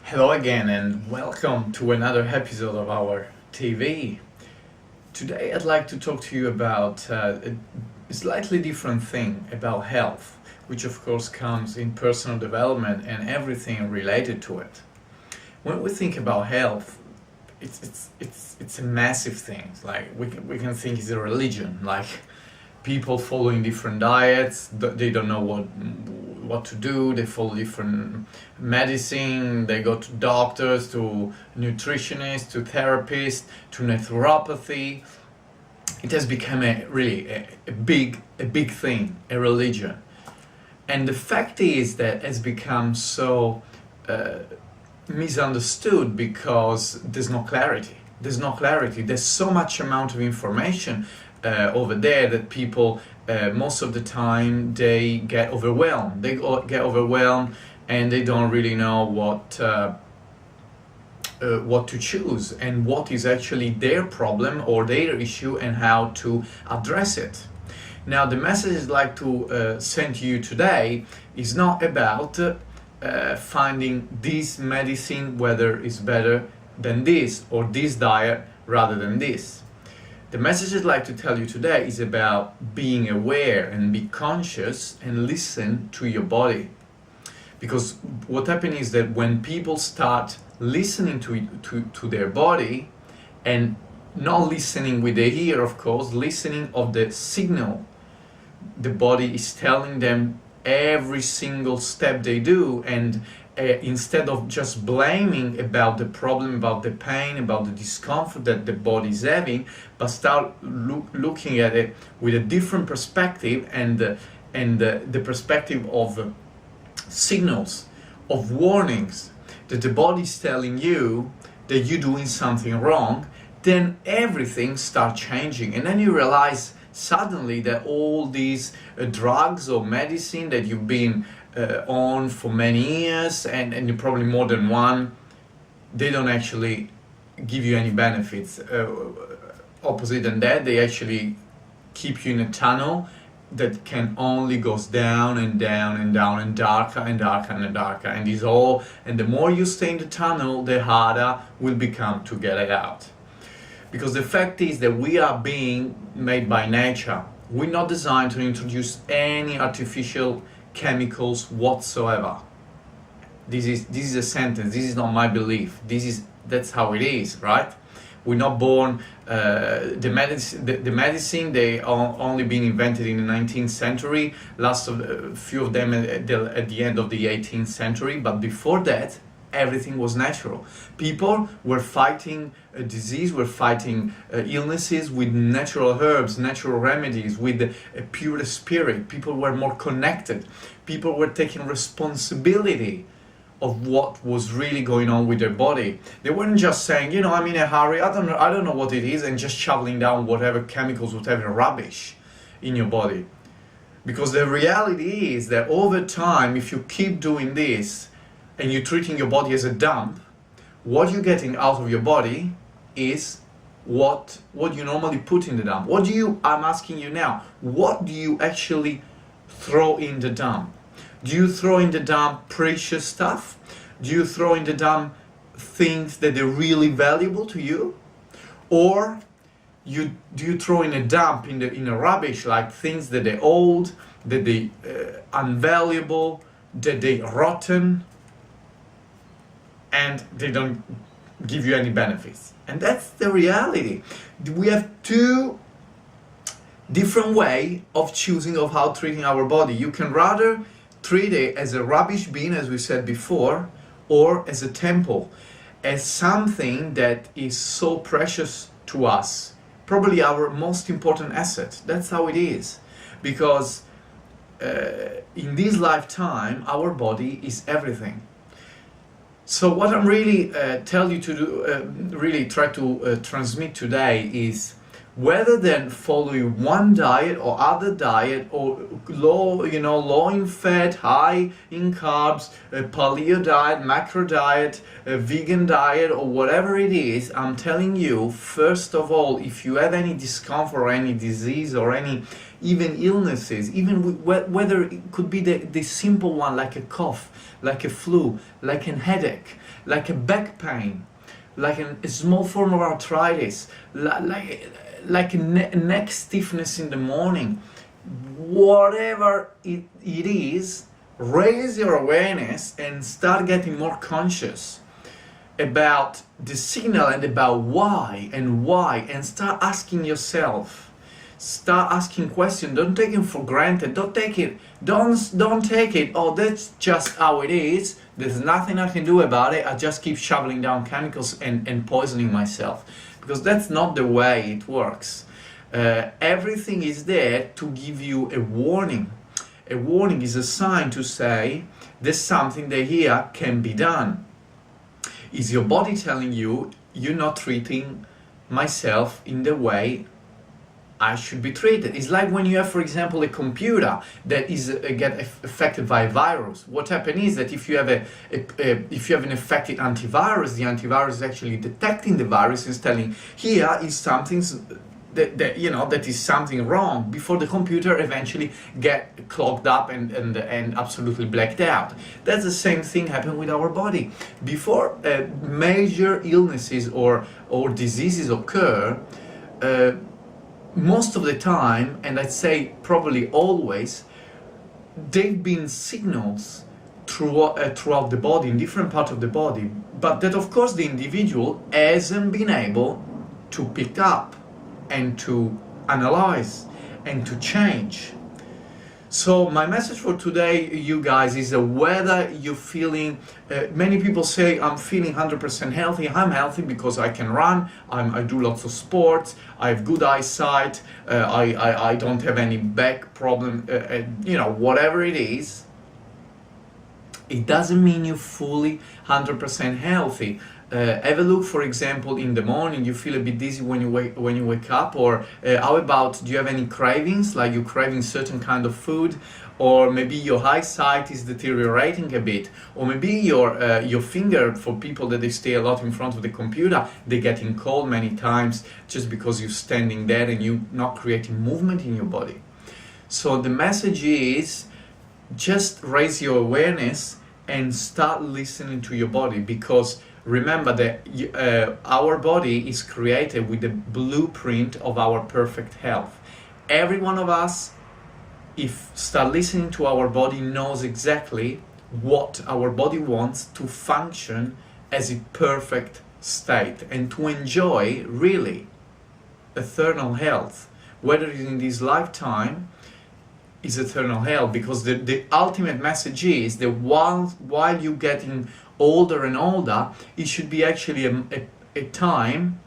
Hello again and welcome to another episode of our TV. Today I'd like to talk to you about a slightly different thing about health, which of course comes in personal development and everything related to it. When we think about health, it's a massive thing. Like we can think it's a religion, like people following different diets, they don't know what to do, they follow different medicine, they go to doctors, to nutritionists, to therapists, to naturopathy. It has become a big thing, a religion. And the fact is that it's become so misunderstood because there's no clarity. There's so much amount of information over there that people most of the time they get overwhelmed. Get overwhelmed and they don't really know what to choose and what is actually their problem or their issue and how to address it. Now, the message I'd like to send to you today is not about finding this medicine, whether it's better than this, or this diet rather than this. The message I'd like to tell you today is about being aware and be conscious and listen to your body. Because what happens is that when people start listening to their body, and not listening with the ear, of course, listening of the signal the body is telling them every single step they do, and instead of just blaming about the problem, about the pain, about the discomfort that the body is having, but start looking at it with a different perspective and the perspective of signals, of warnings that the body is telling you that you're doing something wrong, then everything starts changing. And then you realize suddenly that all these drugs or medicine that you've been on for many years, and probably more than one, they don't actually give you any benefits. Opposite than that, they actually keep you in a tunnel that can only goes down and down and down and darker and darker and darker, and the more you stay in the tunnel, the harder will become to get it out. Because the fact is that we are being made by nature. We're not designed to introduce any artificial chemicals whatsoever. This is a sentence. This is not my belief. That's how it is, right? We're not born. The medicine they are only being invented in the 19th century. Last of a few of them at the end of the 18th century. But before that, everything was natural. People were fighting a disease, were fighting illnesses with natural herbs, natural remedies, with a pure spirit. People were more connected. People were taking responsibility of what was really going on with their body. They weren't just saying, I'm in a hurry, I don't know what it is, and just shoveling down whatever chemicals, whatever rubbish in your body. Because the reality is that over time, if you keep doing this, and you're treating your body as a dump, what you're getting out of your body is what you normally put in the dump. I'm asking you now, what do you actually throw in the dump? Do you throw in the dump precious stuff? Do you throw in the dump things that are really valuable to you? Or do you throw in a dump in the rubbish, like things that they're old, that they unvaluable, that they rotten, and they don't give you any benefits? And that's the reality. We have two different ways of choosing of how treating our body. You can rather treat it as a rubbish bin, as we said before, or as a temple, as something that is so precious to us, probably our most important asset. That's how it is. Because in this lifetime, our body is everything. So what I'm really tell you to do, really try to transmit today is, whether then follow one diet or other diet, or low in fat, high in carbs, paleo diet, macro diet, vegan diet, or whatever it is, I'm telling you, first of all, if you have any discomfort or any disease or any even illnesses, even whether it could be the simple one like a cough, like a flu, like a headache, like a back pain, like a small form of arthritis, like a neck stiffness in the morning, whatever it is, raise your awareness and start getting more conscious about the signal and about why, and start asking yourself, start asking questions. Don't take it for granted. Don't take it, oh, that's just how it is, there's nothing I can do about it, I just keep shoveling down chemicals and poisoning myself, because that's not the way it works. Everything is there to give you a warning. A warning is a sign to say there's something that here can be done. Is your body telling you, you're not treating myself in the way I should be treated? It's like when you have, for example, a computer that is get affected by a virus. What happens is that if you have if you have an affected antivirus, the antivirus is actually detecting the virus and telling, here is something that is something wrong, before the computer eventually get clogged up and absolutely blacked out. That's the same thing happened with our body. Before major illnesses or diseases occur, most of the time, and I'd say probably always, they've been signals throughout the body, in different parts of the body, but that of course the individual hasn't been able to pick up and to analyze and to change. So my message for today, you guys, is that whether you're feeling, many people say, I'm feeling 100% healthy. I'm healthy because I can run, I do lots of sports, I have good eyesight, I don't have any back problem, whatever it is. It doesn't mean you're fully 100% healthy. Have a look, for example, in the morning you feel a bit dizzy when you wake up, or how about, do you have any cravings, like you're craving certain kind of food, or maybe your eyesight is deteriorating a bit, or maybe your finger, for people that they stay a lot in front of the computer, they're getting cold many times just because you're standing there and you're not creating movement in your body. So the message is, just raise your awareness and start listening to your body, because remember that our body is created with the blueprint of our perfect health. Every one of us, if start listening to our body, knows exactly what our body wants to function as a perfect state and to enjoy really eternal health, whether it's in this lifetime is eternal health, because the ultimate message is that while you're getting older and older, it should be actually a time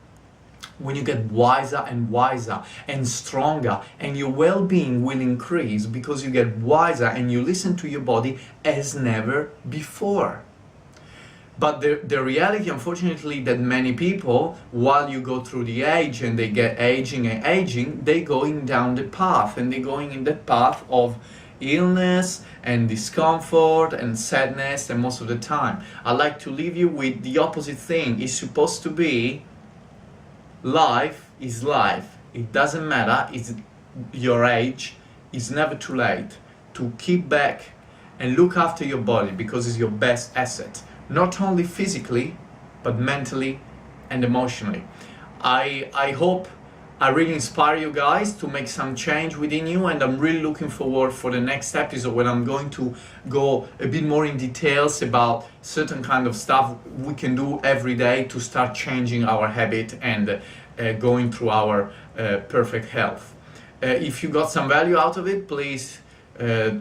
when you get wiser and wiser and stronger, and your well-being will increase because you get wiser and you listen to your body as never before. But the reality, unfortunately, that many people, while you go through the age and they get aging and aging, they're going down the path, and they're going in the path of illness and discomfort and sadness, and most of the time. I like to leave you with the opposite thing. It's supposed to be, life is life. It doesn't matter, it's your age, it's never too late to keep back and look after your body, because it's your best asset. Not only physically, but mentally and emotionally. I hope I really inspire you guys to make some change within you, and I'm really looking forward for the next episode when I'm going to go a bit more in details about certain kind of stuff we can do every day to start changing our habit and going through our perfect health. If you got some value out of it, please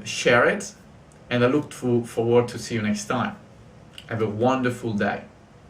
share it, and I look forward to see you next time. Have a wonderful day.